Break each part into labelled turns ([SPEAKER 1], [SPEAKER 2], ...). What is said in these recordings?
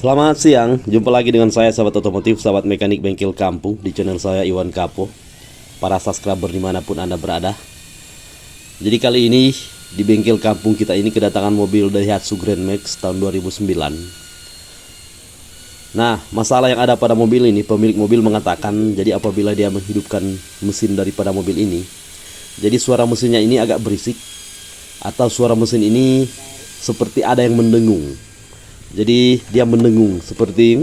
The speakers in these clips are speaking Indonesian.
[SPEAKER 1] Selamat siang, jumpa lagi dengan saya sahabat otomotif, sahabat mekanik bengkel kampung di channel saya Iwan Kapo. Para subscriber dimanapun Anda berada. Jadi kali ini di bengkel kampung kita ini kedatangan mobil Daihatsu Grand Max tahun 2009. Nah, masalah yang ada pada mobil ini, pemilik mobil mengatakan jadi apabila dia menghidupkan mesin daripada mobil ini, jadi suara mesinnya ini agak berisik, atau suara mesin ini seperti ada yang mendengung. Jadi dia mendengung seperti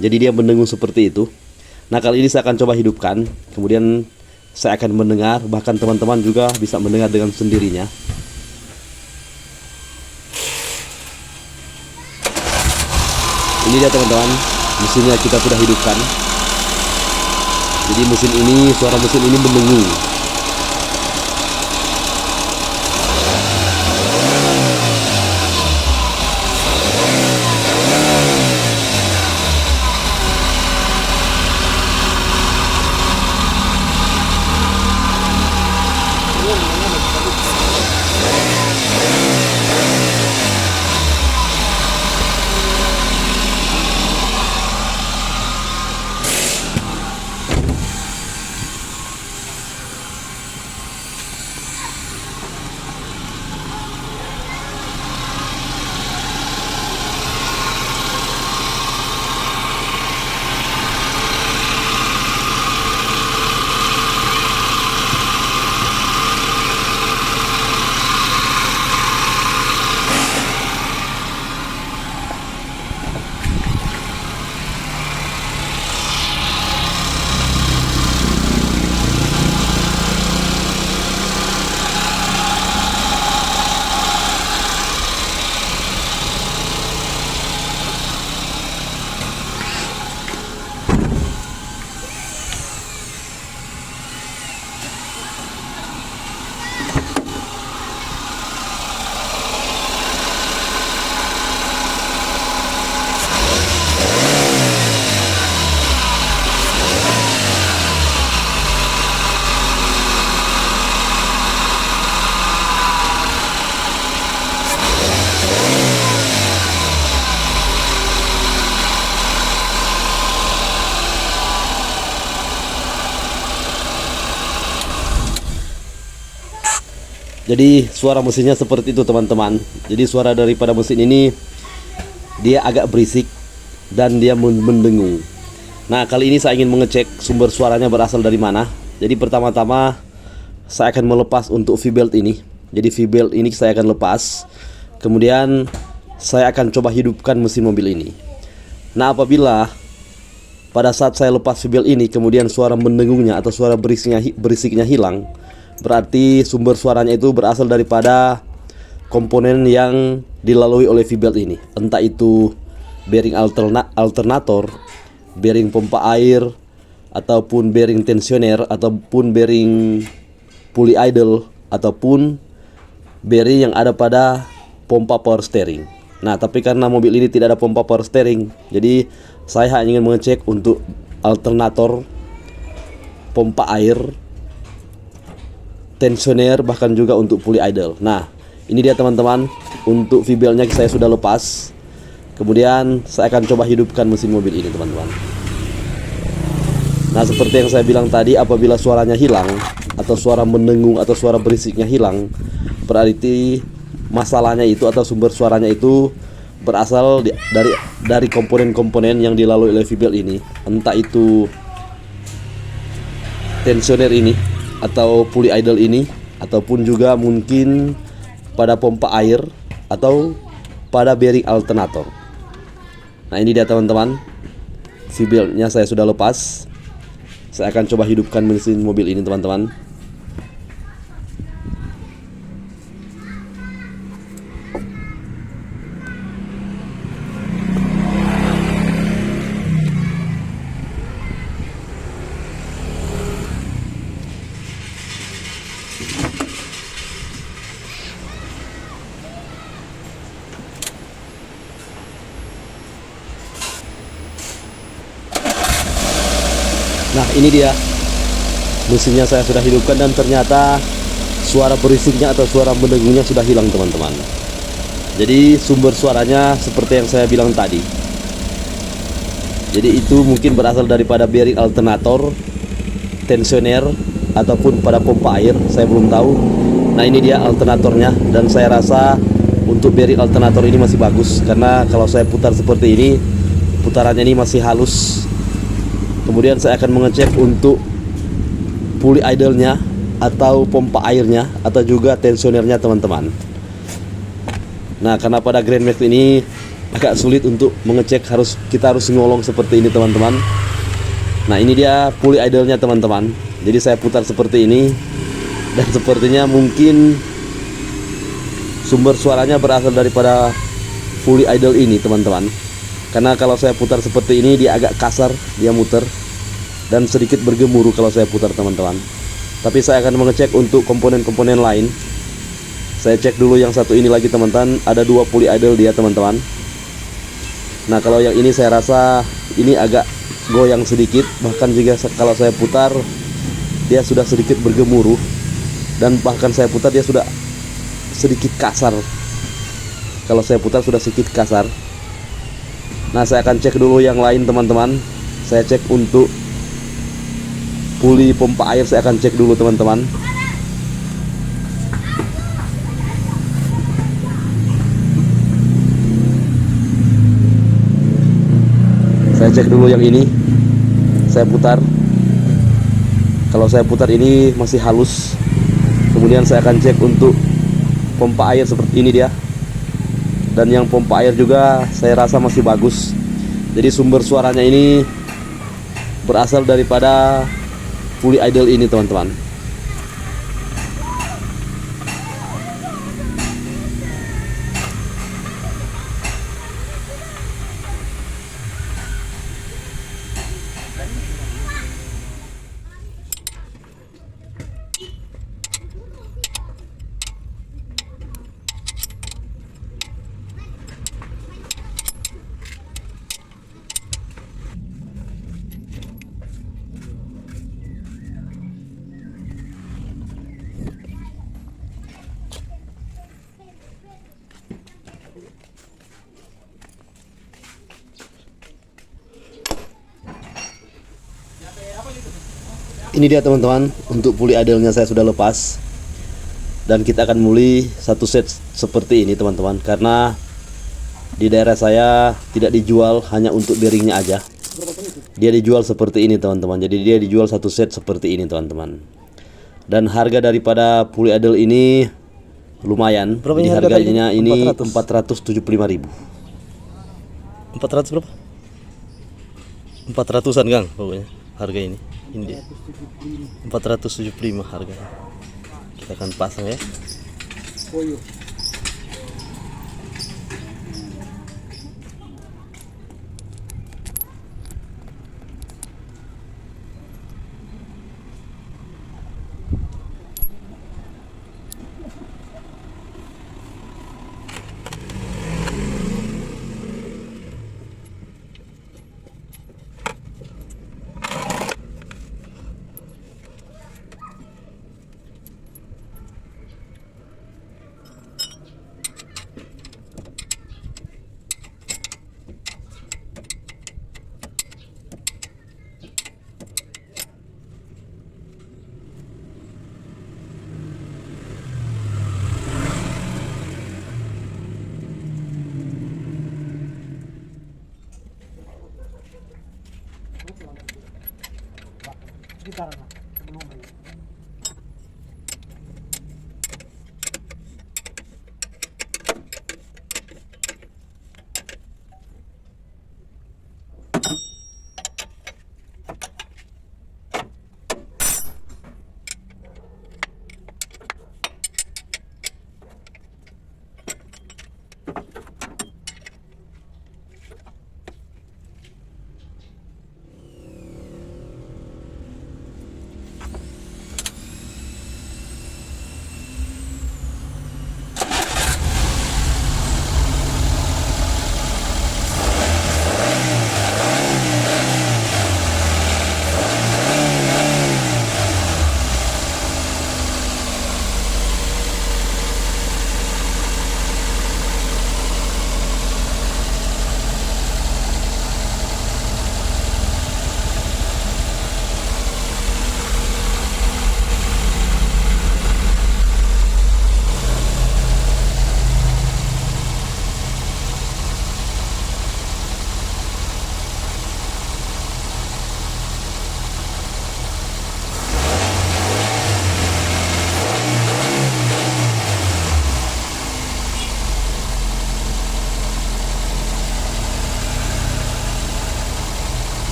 [SPEAKER 1] jadi dia mendengung seperti itu. Nah, kali ini saya akan coba hidupkan. Kemudian saya akan mendengar, bahkan teman-teman juga bisa mendengar dengan sendirinya. Ini dia teman-teman, mesinnya kita sudah hidupkan. Jadi suara mesin ini mendengung. Jadi suara mesinnya seperti itu teman-teman. Jadi suara daripada mesin ini dia agak berisik dan dia mendengung. Nah, kali ini saya ingin mengecek sumber suaranya berasal dari mana. Jadi pertama-tama saya akan melepas untuk V-belt ini. Jadi V-belt ini saya akan lepas. Kemudian saya akan coba hidupkan mesin mobil ini. Nah, apabila pada saat saya lepas V-belt ini kemudian suara mendengungnya atau suara berisiknya hilang, berarti sumber suaranya itu berasal daripada komponen yang dilalui oleh V-belt ini. Entah itu bearing alternator, bearing pompa air, ataupun bearing tensioner, ataupun bearing pulley idle, ataupun bearing yang ada pada pompa power steering. Nah, tapi karena mobil ini tidak ada pompa power steering, jadi saya hanya ingin mengecek untuk alternator, pompa air, tensioner, bahkan juga untuk pulley idle. Nah, ini dia teman-teman, untuk V-beltnya saya sudah lepas. Kemudian saya akan coba hidupkan mesin mobil ini teman-teman. Nah, seperti yang saya bilang tadi, apabila suaranya hilang atau suara mendengung atau suara berisiknya hilang, berarti masalahnya itu atau sumber suaranya itu berasal dari komponen-komponen yang dilalui oleh V-belt ini. Entah itu tensioner ini atau pulley idle ini, ataupun juga mungkin pada pompa air atau pada bearing alternator. Nah, ini dia teman-teman, V-beltnya saya sudah lepas. Saya akan coba hidupkan mesin mobil ini teman-teman. Nah, ini dia mesinnya saya sudah hidupkan dan ternyata suara berisiknya atau suara mendengungnya sudah hilang teman-teman. Jadi sumber suaranya seperti yang saya bilang tadi. Jadi itu mungkin berasal daripada bearing alternator, tensioner, ataupun pada pompa air, saya belum tahu. Nah ini dia alternatornya, dan saya rasa untuk bearing alternator ini masih bagus, karena kalau saya putar seperti ini, putarannya ini masih halus. Kemudian saya akan mengecek untuk pulley idle-nya atau pompa airnya atau juga tensionernya teman-teman. Nah karena pada Grand Max ini agak sulit untuk mengecek, kita harus ngolong seperti ini teman-teman. Nah ini dia pulley idle-nya teman-teman. Jadi saya putar seperti ini, dan sepertinya mungkin sumber suaranya berasal daripada pulley idle ini teman-teman. Karena kalau saya putar seperti ini, dia agak kasar, dia muter dan sedikit bergemuruh kalau saya putar teman-teman. Tapi saya akan mengecek untuk komponen-komponen lain. Saya cek dulu yang satu ini lagi teman-teman, ada 2 pulley idle dia teman-teman. Nah kalau yang ini saya rasa ini agak goyang sedikit, bahkan juga kalau saya putar dia sudah sedikit bergemuruh, dan bahkan saya putar dia sudah sedikit kasar. Kalau saya putar sudah sedikit kasar. Nah saya akan cek dulu yang lain teman-teman. Saya cek untuk pulley pompa air, saya akan cek dulu teman-teman. Saya cek dulu yang ini, saya putar. Kalau saya putar ini masih halus. Kemudian saya akan cek untuk pompa air, seperti ini dia. Dan yang pompa air juga saya rasa masih bagus. Jadi sumber suaranya ini berasal daripada pulley idle ini teman-teman. Ini dia teman-teman, untuk pulley idle-nya saya sudah lepas, dan kita akan mulai satu set seperti ini teman-teman. Karena di daerah saya tidak dijual hanya untuk bearingnya aja, dia dijual seperti ini teman-teman. Jadi dia dijual satu set seperti ini teman-teman. Dan harga daripada pulley idle ini lumayan. Jadi harganya ini 475.000. 400 berapa? 400-an Gang pokoknya harga ini. Ini dia 475 harganya. Kita akan pasang ya.
[SPEAKER 2] Gitar.